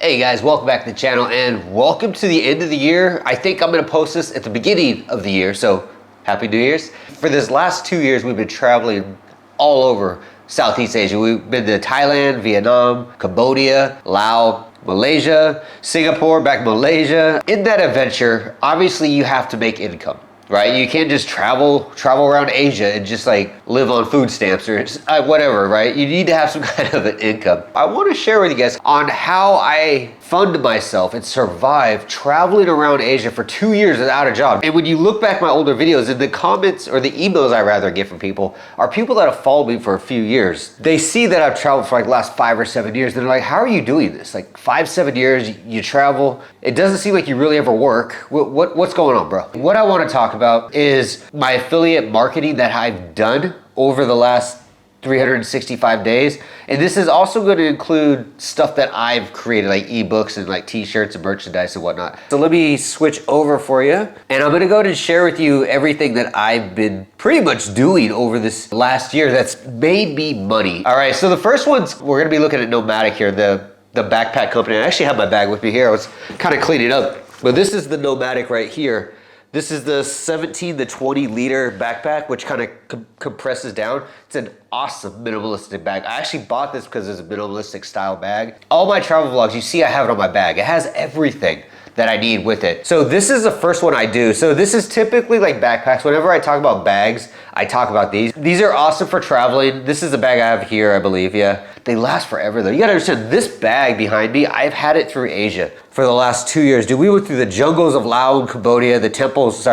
Hey guys, welcome back to the channel and welcome to the end of the year. I think I'm gonna post this at the beginning of the year, so Happy New Year's. For this last 2 years, we've been traveling all over Southeast Asia. We've been to Thailand, Vietnam, Cambodia, Laos, Malaysia, Singapore, back to Malaysia. In that adventure, obviously you have to make income, right? You can't just travel around Asia and just like live on food stamps or whatever, right? You need to have some kind of an income. I want to share with you guys on how I fund myself and survive traveling around Asia for 2 years without a job. And when you look back my older videos, in the comments or the emails I rather get from people are people that have followed me for a few years. They see that I've traveled for like the last 5 or 7 years. And they're like, how are you doing this? Like 5, 7 years, you travel. It doesn't seem like you really ever work. What's going on, bro? What I want to talk about is my affiliate marketing that I've done over the last 365 days. And this is also going to include stuff that I've created, like eBooks and like t-shirts and merchandise and whatnot. So let me switch over for you. And I'm going to go ahead and share with you everything that I've been pretty much doing over this last year that's made me money. All right, so the first one's, we're going to be looking at Nomadic here, the backpack company. I actually have my bag with me here. I was kind of cleaning up. But this is the Nomadic right here. This is the 17 to 20 liter backpack, which kind of compresses down. It's an awesome minimalistic bag. I actually bought this because it's a minimalistic style bag. All my travel vlogs, you see I have it on my bag. It has everything that I need with it. So this is the first one I do. So this is typically like backpacks. Whenever I talk about bags, I talk about these. These are awesome for traveling. This is the bag I have here, I believe, yeah. They last forever though. You gotta understand, this bag behind me, I've had it through Asia for the last 2 years. Dude, we went through the jungles of Laos and Cambodia, the temples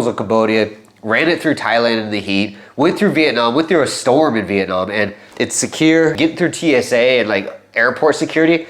of Cambodia, ran it through Thailand in the heat, went through Vietnam, went through a storm in Vietnam, and it's secure. Getting through TSA and like airport security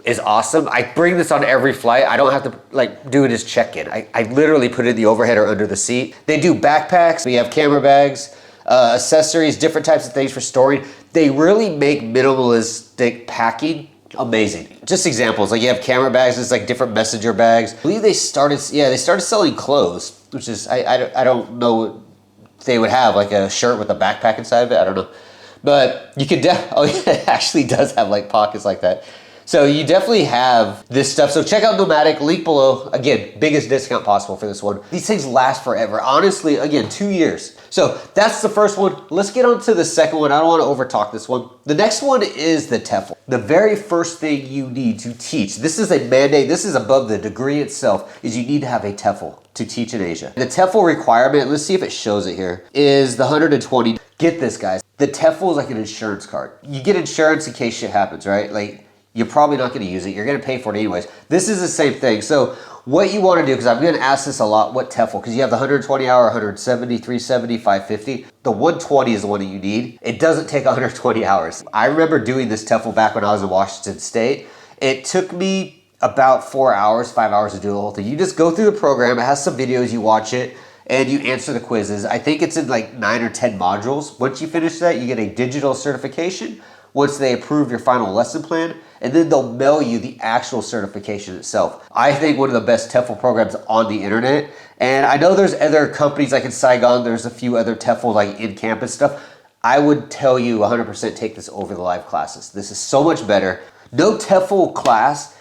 is awesome. I bring this on every flight. I don't have to like do it as check-in. I literally put it in the overhead or under the seat. They do backpacks. We have camera bags, accessories, different types of things for storing. They really make minimalistic packing amazing. Just examples, like you have camera bags, it's like different messenger bags. I believe they started selling clothes, which is, I don't know what they would have, like a shirt with a backpack inside of it, I don't know. But you could oh yeah, it actually does have like pockets like that. So you definitely have this stuff. So check out Nomadic, link below. Again, biggest discount possible for this one. These things last forever. Honestly, again, 2 years. So that's the first one. Let's get on to the second one. I don't want to overtalk this one. The next one is the TEFL. The very first thing you need to teach, this is a mandate, this is above the degree itself, is you need to have a TEFL to teach in Asia. The TEFL requirement, let's see if it shows it here, is the 120. Get this, guys. The TEFL is like an insurance card. You get insurance in case shit happens, right? Like, you're probably not gonna use it. You're gonna pay for it anyways. This is the same thing. So what you wanna do, because I'm gonna ask this a lot, what TEFL, because you have the 120 hour, 170, 370, 550. The 120 is the one that you need. It doesn't take 120 hours. I remember doing this TEFL back when I was in Washington State. It took me about 4 hours, 5 hours to do the whole thing. You just go through the program, it has some videos, you watch it, and you answer the quizzes. I think it's in like 9 or 10 modules. Once you finish that, you get a digital certification. Once they approve your final lesson plan, and then they'll mail you the actual certification itself. I think one of the best TEFL programs on the internet. And I know there's other companies like in Saigon, there's a few other TEFL like in-campus stuff. I would tell you 100% take this over the live classes. This is so much better. No TEFL class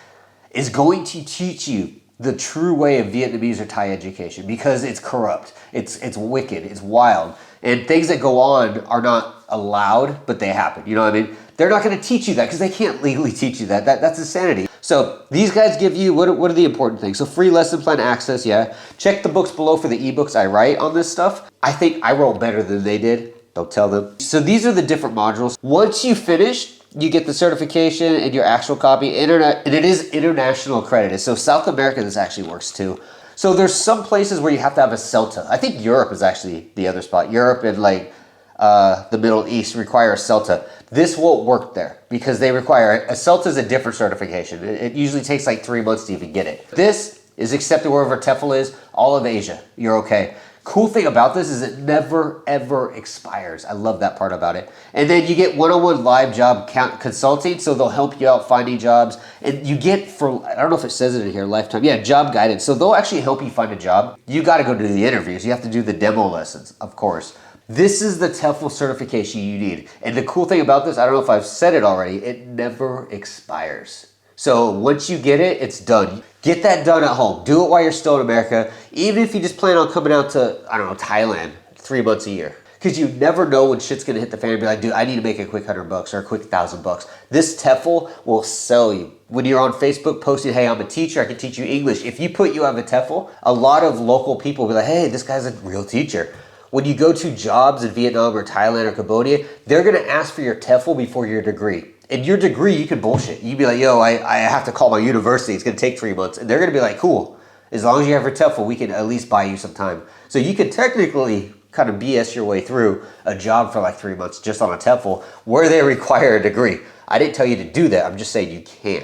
is going to teach you the true way of Vietnamese or Thai education because it's corrupt, it's wicked, it's wild. And things that go on are not allowed, but they happen, you know what I mean? They're not gonna teach you that because they can't legally teach you that. That's insanity. So these guys give you, what are the important things? So free lesson plan access, yeah. Check the books below for the ebooks I write on this stuff. I think I wrote better than they did. Don't tell them. So these are the different modules. Once you finish, you get the certification and your actual copy, and it is international accredited. So South America, this actually works too. So there's some places where you have to have a CELTA. I think Europe is actually the other spot. Europe and like the Middle East require a CELTA. This won't work there because they require it. A CELTA is a different certification. It usually takes like 3 months to even get it. This is accepted wherever TEFL is, all of Asia, you're okay. Cool thing about this is it never ever expires. I love that part about it. And then you get one-on-one live job consulting, so they'll help you out finding jobs. And you get, for, I don't know if it says it in here, lifetime, yeah, job guidance. So they'll actually help you find a job. You gotta go do the interviews. You have to do the demo lessons, of course. This is the TEFL certification you need. And the cool thing about this, I don't know if I've said it already, it never expires. So once you get it, it's done. Get that done at home. Do it while you're still in America. Even if you just plan on coming out to, I don't know, Thailand 3 months a year. Because you never know when shit's gonna hit the fan and be like, dude, I need to make a quick $100 or a quick $1,000. This TEFL will sell you. When you're on Facebook posting, hey, I'm a teacher, I can teach you English. If you put you have a TEFL, a lot of local people will be like, hey, this guy's a real teacher. When you go to jobs in Vietnam or Thailand or Cambodia, they're gonna ask for your TEFL before your degree. And your degree, you can bullshit. You can be like, yo, I have to call my university. It's gonna take 3 months. And they're gonna be like, cool. As long as you have your TEFL, we can at least buy you some time. So you can technically kind of BS your way through a job for like 3 months just on a TEFL where they require a degree. I didn't tell you to do that. I'm just saying you can.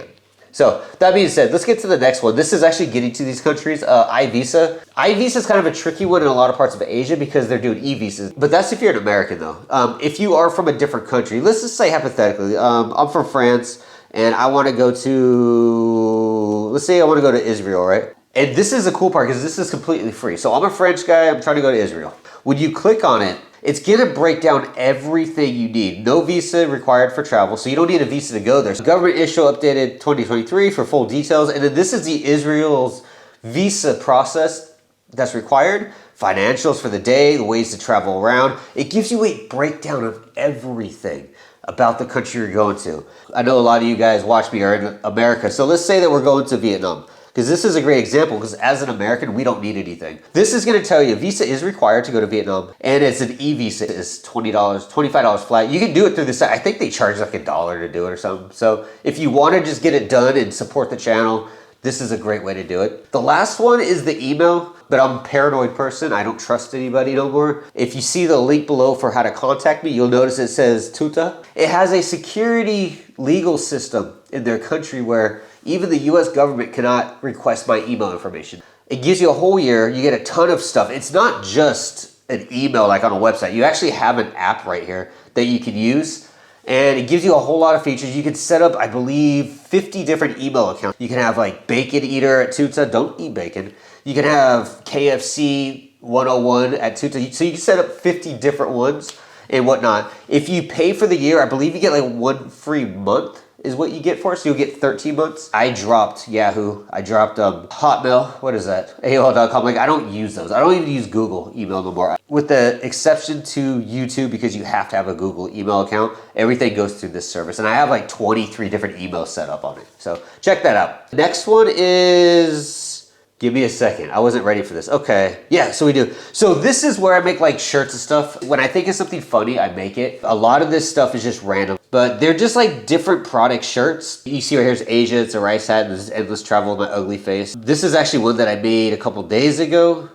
So that being said, let's get to the next one. This is actually getting to these countries. iVisa. iVisa is kind of a tricky one in a lot of parts of Asia because they're doing e-visas. But that's if you're an American though. If you are from a different country, let's just say hypothetically, I'm from France and I want to go to, let's say I want to go to Israel, right? And this is a cool part because this is completely free. So I'm a French guy, I'm trying to go to Israel. When you click on it, it's gonna break down everything you need. No visa required for travel, so you don't need a visa to go there. So government issue updated 2023 for full details. And then this is the Israel's visa process that's required. Financials for the day, the ways to travel around. It gives you a breakdown of everything about the country you're going to. I know a lot of you guys watch me are in America. So let's say that we're going to Vietnam. Because this is a great example, because as an American, we don't need anything. This is gonna tell you a visa is required to go to Vietnam, and it's an e-visa. It's $20, $25 flat. You can do it through the site. I think they charge like $1 to do it or something. So if you wanna just get it done and support the channel, this is a great way to do it. The last one is the email, but I'm a paranoid person. I don't trust anybody no more. If you see the link below for how to contact me, you'll notice it says Tuta. It has a security legal system in their country where even the US government cannot request my email information. It gives you a whole year, you get a ton of stuff. It's not just an email like on a website. You actually have an app right here that you can use, and it gives you a whole lot of features. You can set up, I believe, 50 different email accounts. You can have like Bacon Eater at Tuta, don't eat bacon. You can have KFC 101 at Tuta. So you can set up 50 different ones and whatnot. If you pay for the year, I believe you get like 1 free month is what you get for it. So you'll get 13 months. I dropped Yahoo. I dropped Hotmail. What is that? AOL.com. Like I don't use those. I don't even use Google email no more. With the exception to YouTube, because you have to have a Google email account, everything goes through this service. And I have like 23 different emails set up on it. So check that out. Next one is, give me a second. I wasn't ready for this. Okay. Yeah, so we do. So this is where I make like shirts and stuff. When I think of something funny, I make it. A lot of this stuff is just random, but they're just like different product shirts. You see right here's Asia. It's a rice hat and this is endless travel with my ugly face. This is actually one that I made a couple days ago.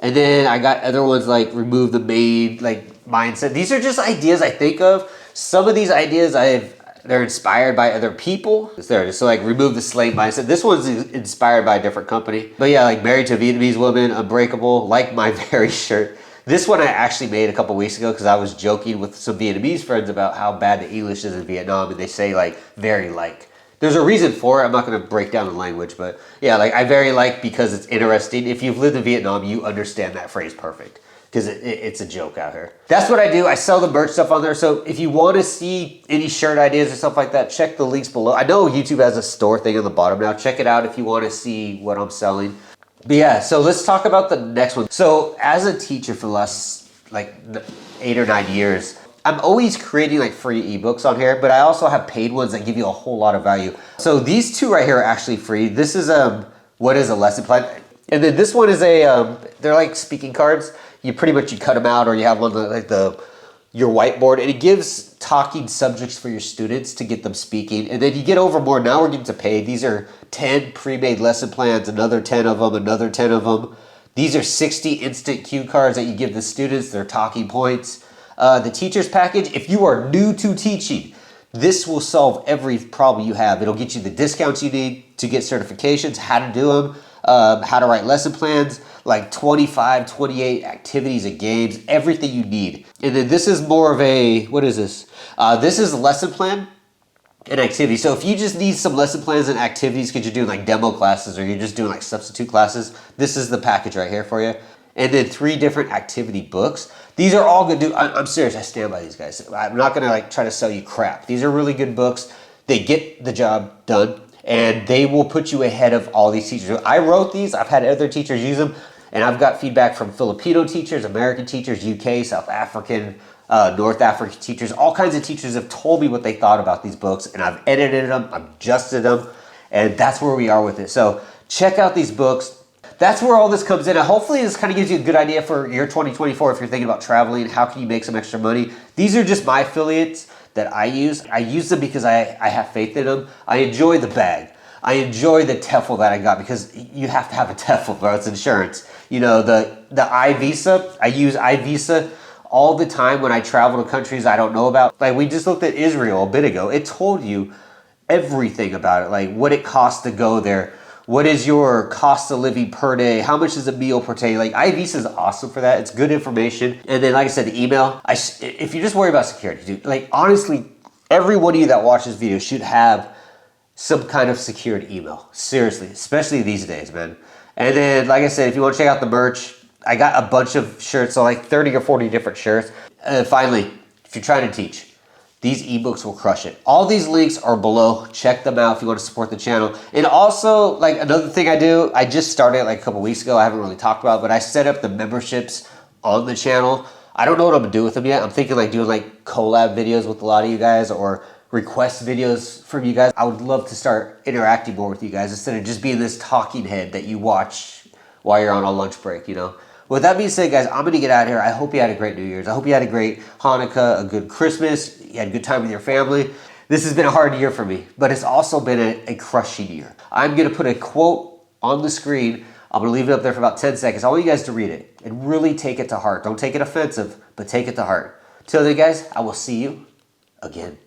And then I got other ones like remove the maid like mindset. These are just ideas I think of. Some of these ideas they're inspired by other people. So like remove the slave mindset. This one's inspired by a different company. But yeah, like married to a Vietnamese woman, unbreakable, like my very shirt. This one I actually made a couple weeks ago because I was joking with some Vietnamese friends about how bad the English is in Vietnam, and they say like very like. There's a reason for it. I'm not gonna break down the language, but yeah, like I very like because it's interesting. If you've lived in Vietnam, you understand that phrase perfect. Because it's a joke out here. That's what I do. I sell the merch stuff on there. So if you want to see any shirt ideas or stuff like that, check the links below. I know YouTube has a store thing on the bottom now. Check it out if you want to see what I'm selling. But yeah, so let's talk about the next one. So as a teacher for the last like 8 or 9 years, I'm always creating like free ebooks on here, but I also have paid ones that give you a whole lot of value. So these two right here are actually free. This is what is a lesson plan. And then this one is they're like speaking cards. You cut them out, or you have one like your whiteboard, and it gives talking subjects for your students to get them speaking. And then you get over more. Now we're getting to pay. These are 10 pre-made lesson plans, another 10 of them, another 10 of them. These are 60 instant cue cards that you give the students. They're talking points. The teacher's package, if you are new to teaching, this will solve every problem you have. It'll get you the discounts you need to get certifications, how to do them, how to write lesson plans, like 25, 28 activities and games, everything you need. And then this is more of a, what is this? This is a lesson plan and activity. So if you just need some lesson plans and activities because you're doing like demo classes or you're just doing like substitute classes, this is the package right here for you. And then 3 different activity books. These are all good. Dude, I'm serious. I stand by these guys. I'm not gonna like try to sell you crap. These are really good books. They get the job done. and they will put you ahead of all these teachers. I wrote these, I've had other teachers use them, and I've got feedback from Filipino teachers, American teachers, UK, South African, North African teachers. All kinds of teachers have told me what they thought about these books, and I've edited them, I've adjusted them, and that's where we are with it. So check out these books. That's where all this comes in. And hopefully this kind of gives you a good idea for your 2024 if you're thinking about traveling. How can you make some extra money? These are just my affiliates that I use. I use them because I have faith in them. I enjoy the bag. I enjoy the TEFL that I got because you have to have a TEFL, bro. It's insurance. You know, the iVisa, I use iVisa all the time when I travel to countries I don't know about. Like we just looked at Israel a bit ago. It told you everything about it, like what it costs to go there. What is your cost of living per day? How much is a meal per day? Like iVisa is awesome for that. It's good information. And then like I said, the email, if you just worry about security, dude, like honestly, every one of you that watches this video should have some kind of secured email. Seriously, especially these days, man. And then like I said, if you want to check out the merch, I got a bunch of shirts, so like 30 or 40 different shirts. Finally, if you're trying to teach, these ebooks will crush it. All these links are below. Check them out if you want to support the channel. And also, like another thing I do, I just started like a couple weeks ago. I haven't really talked about it, but I set up the memberships on the channel. I don't know what I'm gonna do with them yet. I'm thinking like doing like collab videos with a lot of you guys or request videos from you guys. I would love to start interacting more with you guys instead of just being this talking head that you watch while you're on a lunch break, you know? With that being said, guys, I'm going to get out of here. I hope you had a great New Year's. I hope you had a great Hanukkah, a good Christmas. You had a good time with your family. This has been a hard year for me, but it's also been a crushing year. I'm going to put a quote on the screen. I'm going to leave it up there for about 10 seconds. I want you guys to read it and really take it to heart. Don't take it offensive, but take it to heart. Till then, guys, I will see you again.